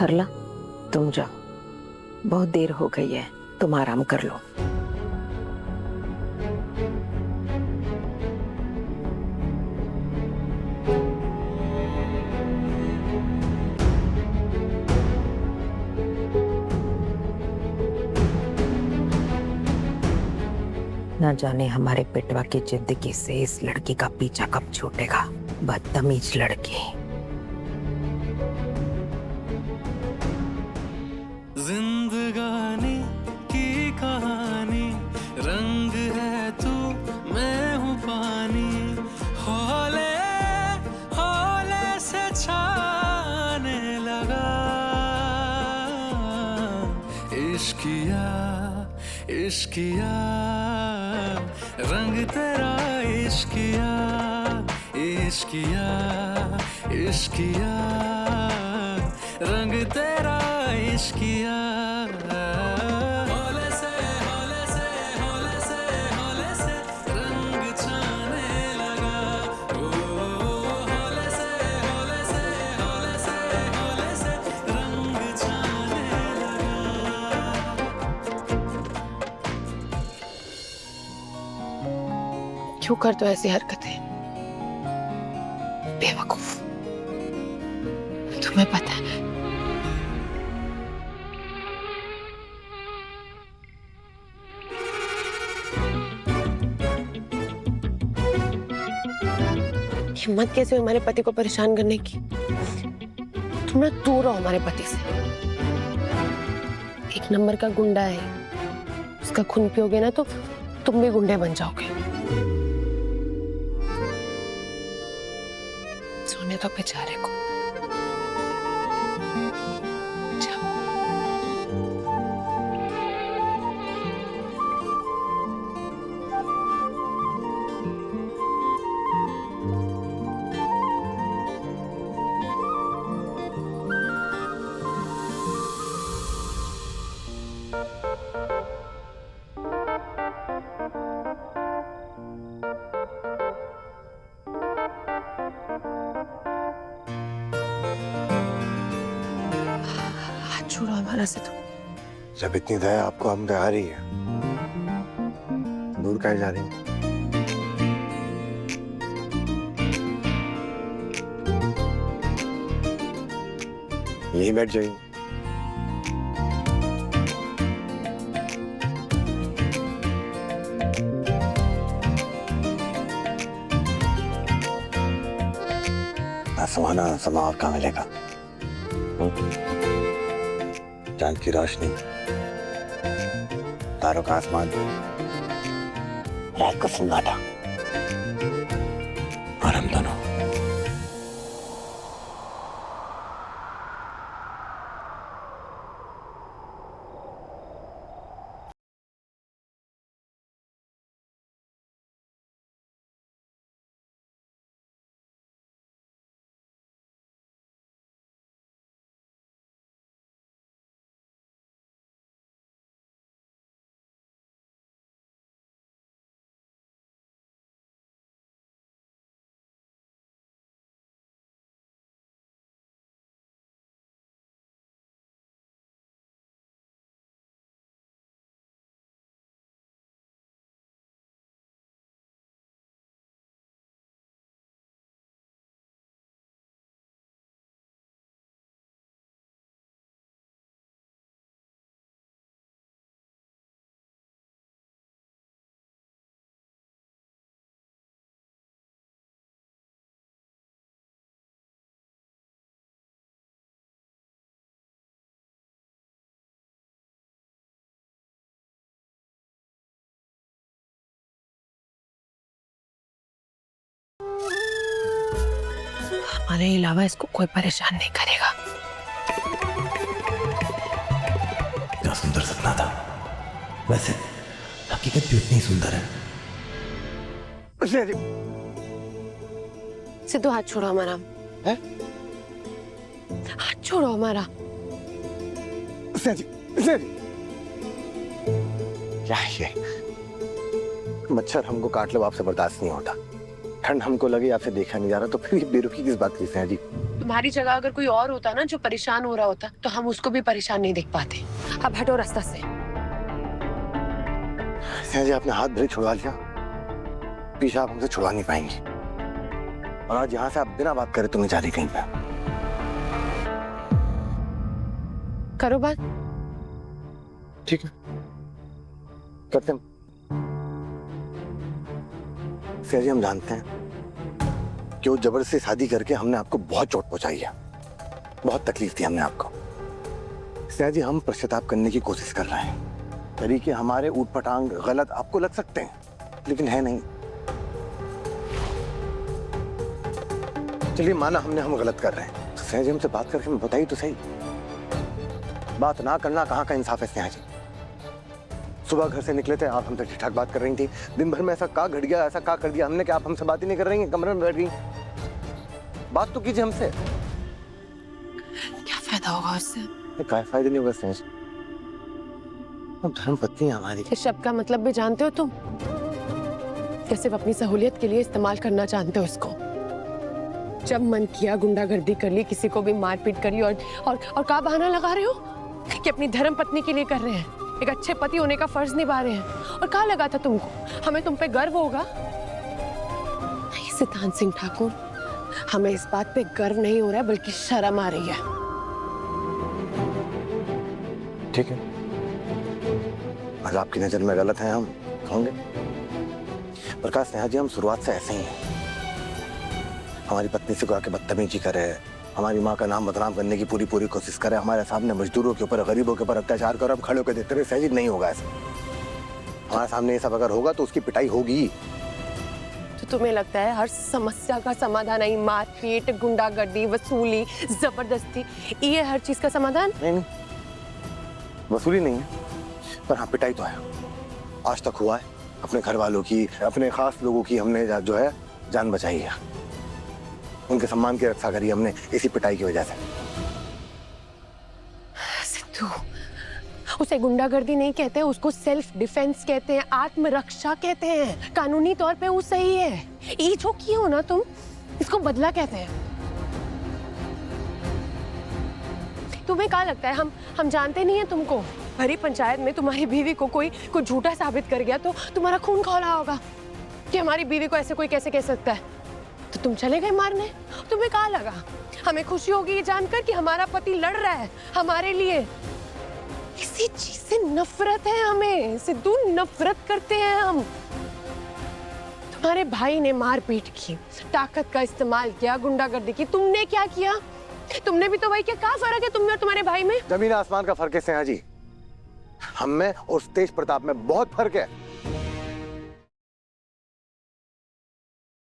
सरला, तुम जाओ, बहुत देर हो गई है, तुम आराम कर लो। न जाने हमारे पेटवा की जिंदगी से इस लड़की का पीछा कब छूटेगा। बदतमीज लड़की। जिंदगानी की कहानी, रंग है तू मैं हूँ पानी, हौले हौले से छाने लगा। इश्किया इश्किया रंग तेरा, इश्किया इश्किया इश्किया रंग तेरा, इश्किया। हौले से हौले से हौले से हौले से रंग छाने लगा। ओ हौले से हौले से हौले से हौले से रंग छाने लगा। क्यों करते हो ऐसी हरकतें बेवकूफ? तुम्हें पता है हिम्मत कैसे हुई हमारे पति को परेशान करने की? तुम ना दूर रहो हमारे पति से। एक नंबर का गुंडा है, उसका खून पियोगे ना तो तुम भी गुंडे बन जाओगे। सोने तो बेचारे को। हाथ छोड़ो हमारा से तुम। जब इतनी दया आपको हम पे आ रही है, दूर कहीं जा रही है? यहीं बैठ जाइए। ना समाना समा और कहाँ मिलेगा? चांद की रोशनी, तारों का आसमान, रात को सन्नाटा और हम दोनों। हमारे अलावा इसको कोई परेशान नहीं करेगा। क्या सुंदर सपना था। वैसे हकीकत भी उतनी सुंदर है। सिद्धू हाथ छोड़ो हमारा। है? हाथ छोड़ो हमारा। क्या ये? मच्छर हमको काट लो, आपसे बर्दाश्त नहीं होता। ठंड हमको लगी आपसे देखा नहीं जा रहा, तो फिर ये बेरुखी किस बात की स्नेहा जी? तुम्हारी जगह अगर कोई और होता ना जो परेशान हो रहा होता, तो हम उसको भी परेशान नहीं देख पाते। अब हटो रास्ता से। स्नेहा जी, आपने हाथ भले छुड़वा लिया, पीछे आप हमसे छुड़वा नहीं पाएंगी। और आज यहाँ से आप बिना बात करे तो नहीं जा रही कहीं पे। करो बात। ठीक है, करते हैं। स्नेहा जी, हम जानते हैं कि वो जबरदस्ती शादी करके हमने आपको बहुत चोट पहुंचाई है, बहुत तकलीफ दी हमने आपको। स्नेहा जी, हम पश्चाताप करने की कोशिश कर रहे हैं। तरीके हमारे ऊटपटांग गलत आपको लग सकते हैं, लेकिन है नहीं। चलिए माना हम गलत कर रहे हैं, तो स्नेहा जी हमसे बात करके हमें बताइए तो सही। बात ना करना कहाँ का इंसाफ है स्नेहा जी? सुबह घर से निकले थे, आप हमसे ठीक ठाक बात कर रही थी। दिन भर में ऐसा का घट गया, ऐसा का कर दिया हमने कि आप हमसे बात ही नहीं कर रही हैं, कमरे में बैठ गई? बात तो कीजिए हमसे। क्या फायदा होगा उससे? क्या फायदा नहीं होगा स्नेहा जी? अब धर्म पत्नी है हमारी। इस शब्द का मतलब भी जानते हो तुम? कि सिर्फ अपनी सहूलियत के लिए इस्तेमाल करना जानते हो इसको। जब मन किया गुंडागर्दी कर ली, किसी को भी मारपीट करी, और क्या बहाना लगा रहे हो कि अपनी धर्म पत्नी के लिए कर रहे हैं, एक अच्छे पति होने का फर्ज निभा रहे हैं। और क्या लगा था तुमको हमें तुम पे गर्व होगा? नहीं सिद्धांत सिंह ठाकुर, हमें इस बात पे गर्व नहीं हो रहा है, बल्कि शर्म आ रही है। ठीक है, आज आपकी नजर में गलत है, हम होंगे। प्रकाश स्नेहा जी, हम शुरुआत से ऐसे ही हैं। हमारी पत्नी से आके बदतमीजी करे, हमारी माँ का नाम बदनाम करने की पूरी कोशिश करे, हमारे सामने मजदूरों के ऊपर, गरीबों के ऊपर अत्याचार करे, अब खड़े होकर देखते रहे। सहजी नहीं होगा ऐसा। हमारे सामने ये सब अगर होगा तो उसकी पिटाई होगी। तो तुम्हें लगता है हर समस्या का समाधान है मारपीट, गुंडागर्दी, वसूली, जबरदस्ती, ये हर चीज का समाधान? नहीं, वसूली नहीं है, पर हाँ पिटाई तो है। आज तक हुआ है, अपने घर वालों की, अपने खास लोगों की हमने जो है जान बचाई है। उनके सम्मान की रक्षा करी हमने इसी पिटाई की वजह से। सिद्धू, उसे गुंडागर्दी नहीं कहते, उसको सेल्फ डिफेंस कहते हैं, आत्मरक्षा कहते हैं। कानूनी तौर पे वो सही है। ये जो किए हो ना तुम, इसको बदला कहते हैं। तुम्हें क्या लगता है हम जानते नहीं है तुमको? भरी पंचायत में तुम्हारी बीवी को कोई झूठा साबित कर गया तो तुम्हारा खून खौला होगा कि हमारी बीवी को ऐसे कोई कैसे कह सकता है। तो तुम चले गए मारने। तुम्हें क्या लगा हमें खुशी होगी ये जानकर कि हमारा पति लड़ रहा है हमारे लिए? इसी चीज से नफरत है हमें सिद्धू, नफरत करते हैं हम। तुम्हारे भाई ने मारपीट की, ताकत का इस्तेमाल किया, गुंडागर्दी की, तुमने क्या किया? तुमने भी तो वही किया। क्या फर्क है तुम में और तुम्हारे भाई में? जमीन आसमान का फर्क है स्नेहा जी। हम में और तेज प्रताप में बहुत फर्क है।